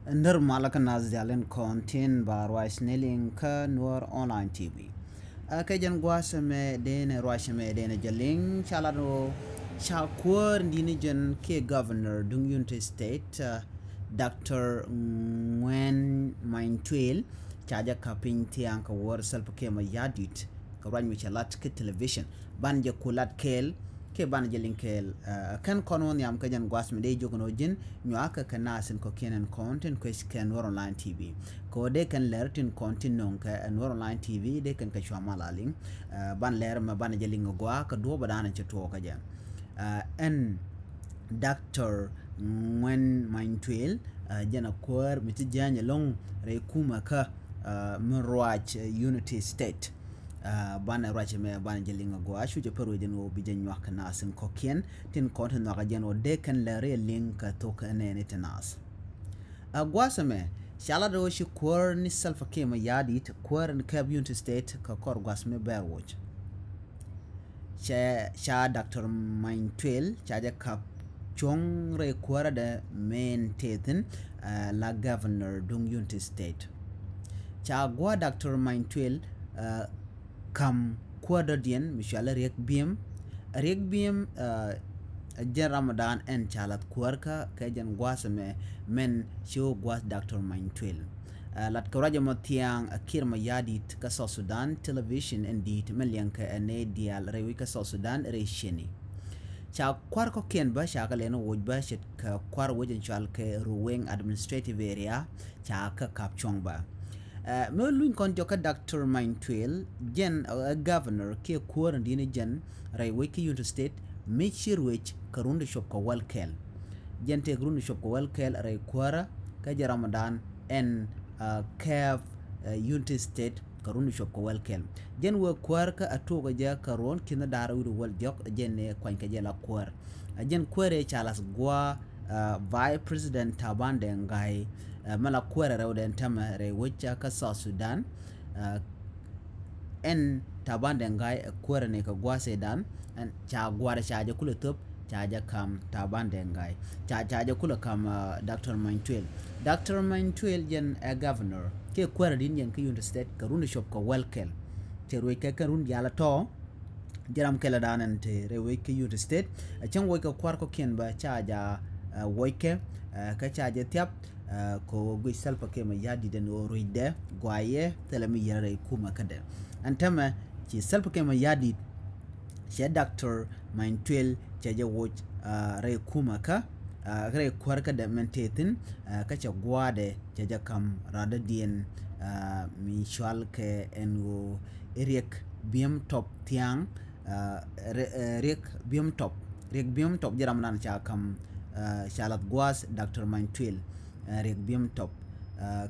Nder malaka nazdalen kontin bar snelling ka Nuer online TV. Kajan gwasame dene rwashame dene jaling chalado chakur ndini jan ke governor dung Unity State Dr. Nguen manytuil chaja kapin tiang ka war salpa ke ma yadit ka rwany mi chalat ke television banja kulat kel ke ban jelin kel kan konon yam kajan gwas me de jogono jin nyaka kanasin ko kenen content ko sken Nuer online TV ko de kan lertin content non ka Nuer online TV de kan ka shwa malaling ban ler ma ban jelin gwa ka do badana cheto ka jam en Dr. Nguen manytuil jana kwar miti janya long re kuma ka ruec Unity State bana rache me bana jelinga go ashu je peru den wo bijen nyak nasin kokien tin konten no gajen o de kan la re link to kan ne tenas gwasa me shala do shi kwar ni salfa ke ma yadi t kwar ni kab Unity State ka kor gwas me bear watch sha Dr. Manytuil cha ja kap chong re kwara da main teten la governor dung Unity State cha gwa Dr. Manytuil kam kwada dien mishala riek biem jen Ramadan en chalat kwarka kajan gwasa me men show gwas Dr. Manytuil lat karaja motiang akir mayadit ka South Sudan television and dit melianka ene dial rewi ka South Sudan re sheni cha kwar ko ken ba sha ka leno wujba shit ka kwar wujin chal ke ruweng administrative area cha ka kapchong ba me luin kon joka Dr. Manytuil jen governor ke kwar ndini jen rewi ki Unity State mechir wech karunde shop ko walkel jen te karunde shop ko walkel re kwara ka Ramadan en Kev Unity State karun shop ko welkel jen we kwar ka atoga ja karon kina dara widu wal jok jen ne kwan ka jela kwar jen kware chalas gwa vice president tabande ngai mala kware rewden tama re wecha ka South Sudan en tabande ngai kware ne ka gwa sedan en cha gwara cha ja kula top chaja kam tabande ngai chaja kula kam Dr. Manytuil jen governor ke kwara din jen ki Unity State karun shop ko welkel te roy ke karun yala to jaram kala danan te rewe ki Unity State chan woy ka kwar ko ken ba chaja woyke ka chaja tiap ko gui salpa ke ma yadi den o roide gwaye telemi yare kuma kade antama ci salpa ke ma yadi she Dr. Manytuil chaja watch re kuma ka re kwarka da mentetin kacha gwade chaja kam rada dien mi shwal ke engo riek biem top tiang riek biem top jaram nan cha kam shalat gwas Dr. Manytuil riek biem top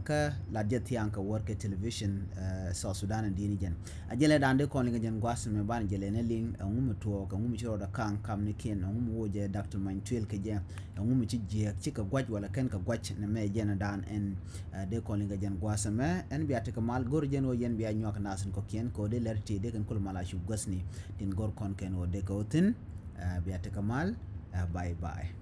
ka la tiang ka work television South Sudan and dini jen ajele dande kon linga jen gwas me ban jele ne ling ngum to ka ngum chiro da kan kam ne ken ngum woje Dr. Manytuil ke jen ngum ci je ci ka gwaj wala ken ka gwaj ne me jen dan en de kon linga jen gwas me en biate ka mal gor jen o yen biya nyoka nasin ko ken ko de lerti de ken kul mala shu gosni tin gor kon ken o de ko tin biate ka mal bye bye